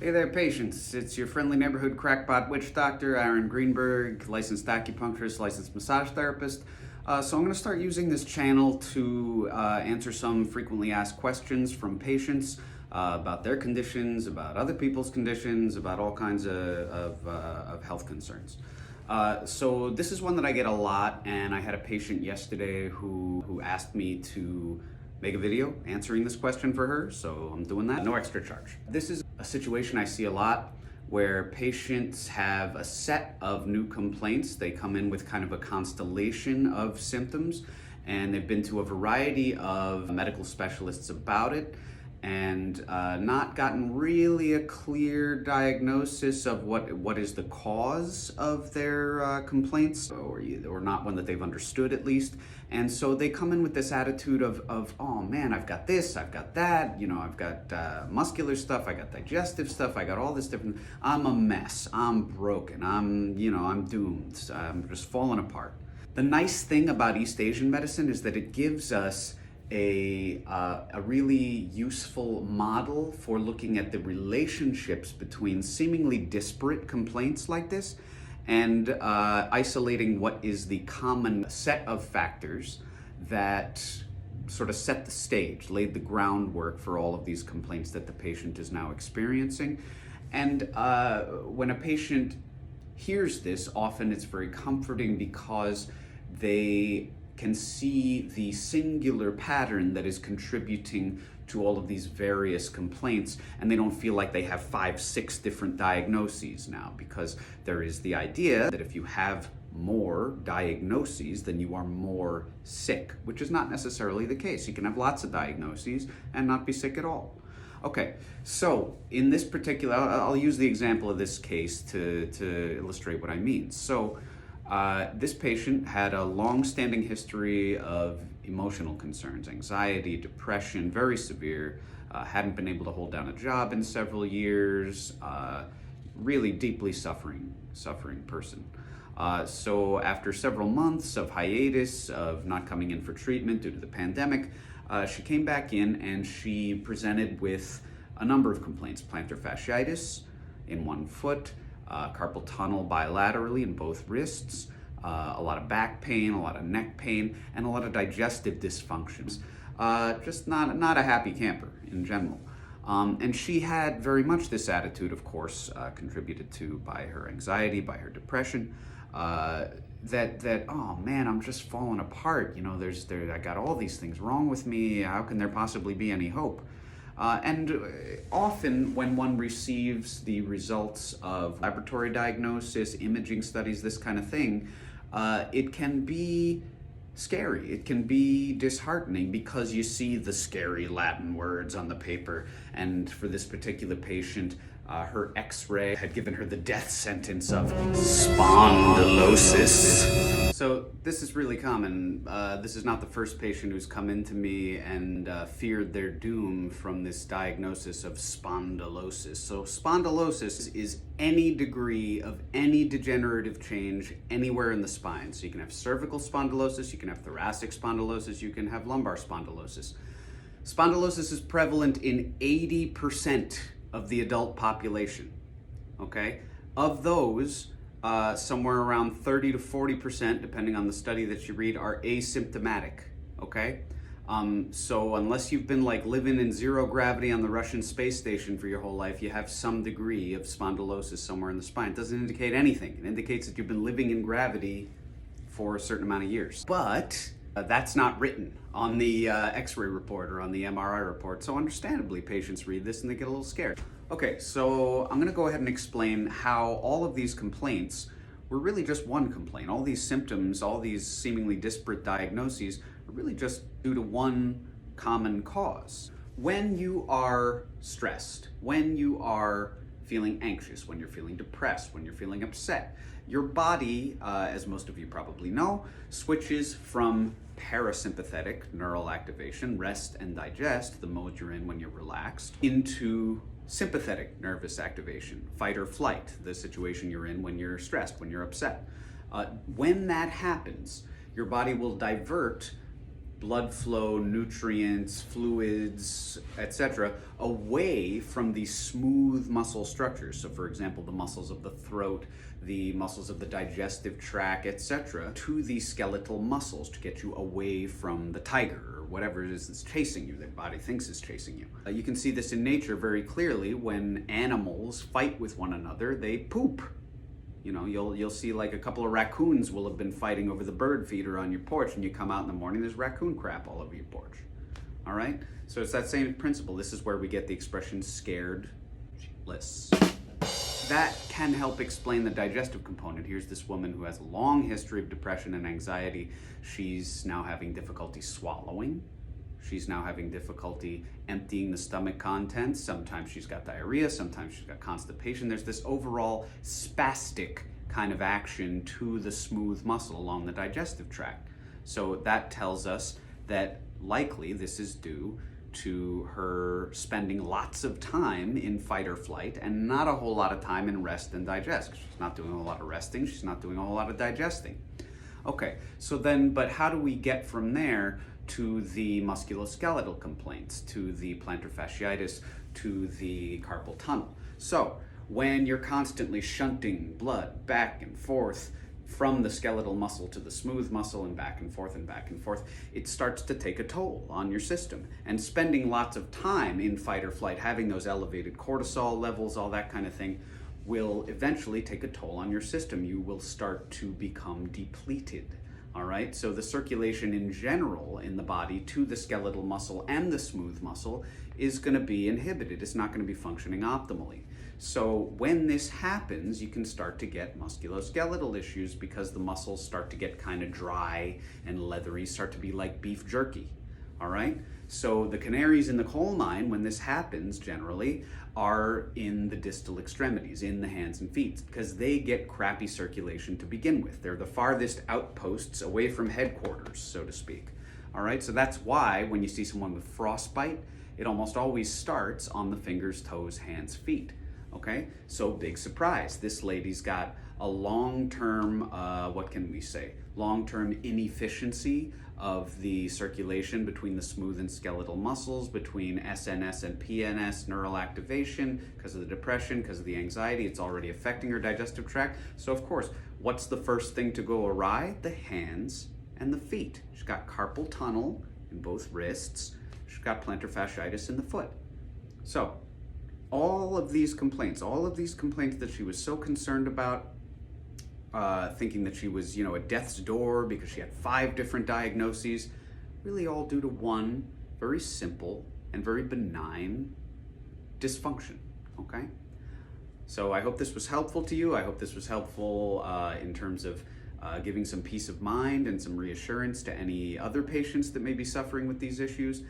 Hey there, patients. It's your friendly neighborhood crackpot witch doctor, Aaron Greenberg, licensed acupuncturist, licensed massage therapist. So I'm going to start using this channel to answer some frequently asked questions from patients about their conditions, about other people's conditions, about all kinds of health concerns. So this is one that I get a lot, and I had a patient yesterday who asked me to make a video answering this question for her, so I'm doing that. No extra charge. This is a situation I see a lot where patients have a set of new complaints. They come in with kind of a constellation of symptoms, and they've been to a variety of medical specialists about it and not gotten really a clear diagnosis of what is the cause of their complaints, or not one that they've understood at least. And so they come in with this attitude of oh man, I've got this, I've got that, I've got muscular stuff, I got digestive stuff, I got all this different, I'm a mess, I'm broken, I'm doomed, I'm just falling apart. The nice thing about East Asian medicine is that it gives us a really useful model for looking at the relationships between seemingly disparate complaints like this and isolating what is the common set of factors that sort of set the stage, laid the groundwork for all of these complaints that the patient is now experiencing. And when a patient hears this, often it's very comforting because they can see the singular pattern that is contributing to all of these various complaints, and they don't feel like they have 5, 6 different diagnoses now, because there is the idea that if you have more diagnoses, then you are more sick, which is not necessarily the case. You can have lots of diagnoses and not be sick at all. Okay, so in this particular, I'll use the example of this case to illustrate what I mean. So this patient had a long-standing history of emotional concerns, anxiety, depression, very severe, hadn't been able to hold down a job in several years, really deeply suffering person. So after several months of hiatus, of not coming in for treatment due to the pandemic, she came back in and she presented with a number of complaints: plantar fasciitis in one foot, carpal tunnel bilaterally in both wrists, a lot of back pain, a lot of neck pain, and a lot of digestive dysfunctions. Just not a happy camper in general. And she had very much this attitude, of course, contributed to by her anxiety, by her depression, that oh man, I'm just falling apart. I got all these things wrong with me. How can there possibly be any hope? And often when one receives the results of laboratory diagnosis, imaging studies, this kind of thing, it can be scary. It can be disheartening because you see the scary Latin words on the paper. And for this particular patient, her x-ray had given her the death sentence of spondylosis. So this is really common. This is not the first patient who's come into me and feared their doom from this diagnosis of spondylosis. So spondylosis is any degree of any degenerative change anywhere in the spine. So you can have cervical spondylosis, you can have thoracic spondylosis, you can have lumbar spondylosis. Spondylosis is prevalent in 80% of the adult population, okay? Of those, somewhere around 30 to 40%, depending on the study that you read, are asymptomatic, okay? So unless you've been like living in zero gravity on the Russian space station for your whole life, you have some degree of spondylosis somewhere in the spine. It doesn't indicate anything. It indicates that you've been living in gravity for a certain amount of years. But that's not written on the x-ray report or on the MRI report. So understandably, patients read this and they get a little scared. Okay, so I'm gonna go ahead and explain how all of these complaints were really just one complaint. All these symptoms, all these seemingly disparate diagnoses are really just due to one common cause. When you are stressed, when you are feeling anxious, when you're feeling depressed, when you're feeling upset, your body, as most of you probably know, switches from parasympathetic neural activation, rest and digest, the mode you're in when you're relaxed, into sympathetic nervous activation, fight or flight, the situation you're in when you're stressed, when you're upset. When that happens, your body will divert blood flow, nutrients, fluids, etc., away from the smooth muscle structures. So for example, the muscles of the throat, the muscles of the digestive tract, etc., to the skeletal muscles to get you away from the tiger or whatever it is that's chasing you, that body thinks is chasing you. You can see this in nature very clearly. When animals fight with one another, they poop. You know, you'll see like a couple of raccoons will have been fighting over the bird feeder on your porch, and you come out in the morning, there's raccoon crap all over your porch. All right? So it's that same principle. This is where we get the expression scared shitless. That can help explain the digestive component. Here's this woman who has a long history of depression and anxiety. She's now having difficulty swallowing. She's now having difficulty emptying the stomach contents. Sometimes she's got diarrhea, sometimes she's got constipation. There's this overall spastic kind of action to the smooth muscle along the digestive tract. So that tells us that likely this is due to her spending lots of time in fight or flight and not a whole lot of time in rest and digest. She's not doing a whole lot of resting, she's not doing a whole lot of digesting. Okay, so then, but how do we get from there to the musculoskeletal complaints, to the plantar fasciitis, to the carpal tunnel? So when you're constantly shunting blood back and forth from the skeletal muscle to the smooth muscle and back and forth, it starts to take a toll on your system. And spending lots of time in fight or flight, having those elevated cortisol levels, all that kind of thing, will eventually take a toll on your system. You will start to become depleted. All right, so the circulation in general in the body to the skeletal muscle and the smooth muscle is going to be inhibited. It's not going to be functioning optimally. So when this happens, you can start to get musculoskeletal issues because the muscles start to get kind of dry and leathery, start to be like beef jerky. All right, so the canaries in the coal mine, when this happens generally, are in the distal extremities, in the hands and feet, because they get crappy circulation to begin with. They're the farthest outposts away from headquarters, so to speak. All right, so that's why when you see someone with frostbite, it almost always starts on the fingers, toes, hands, feet. Okay, so big surprise. This lady's got a long-term, what can we say? Long-term inefficiency of the circulation between the smooth and skeletal muscles, between SNS and PNS neural activation, because of the depression, because of the anxiety. It's already affecting her digestive tract. So of course, what's the first thing to go awry? The hands and the feet. She's got carpal tunnel in both wrists. She's got plantar fasciitis in the foot. So all of these complaints that she was so concerned about, thinking that she was, at death's door because she had 5 different diagnoses, really all due to one very simple and very benign dysfunction, okay? So I hope this was helpful to you. I hope this was helpful in terms of giving some peace of mind and some reassurance to any other patients that may be suffering with these issues.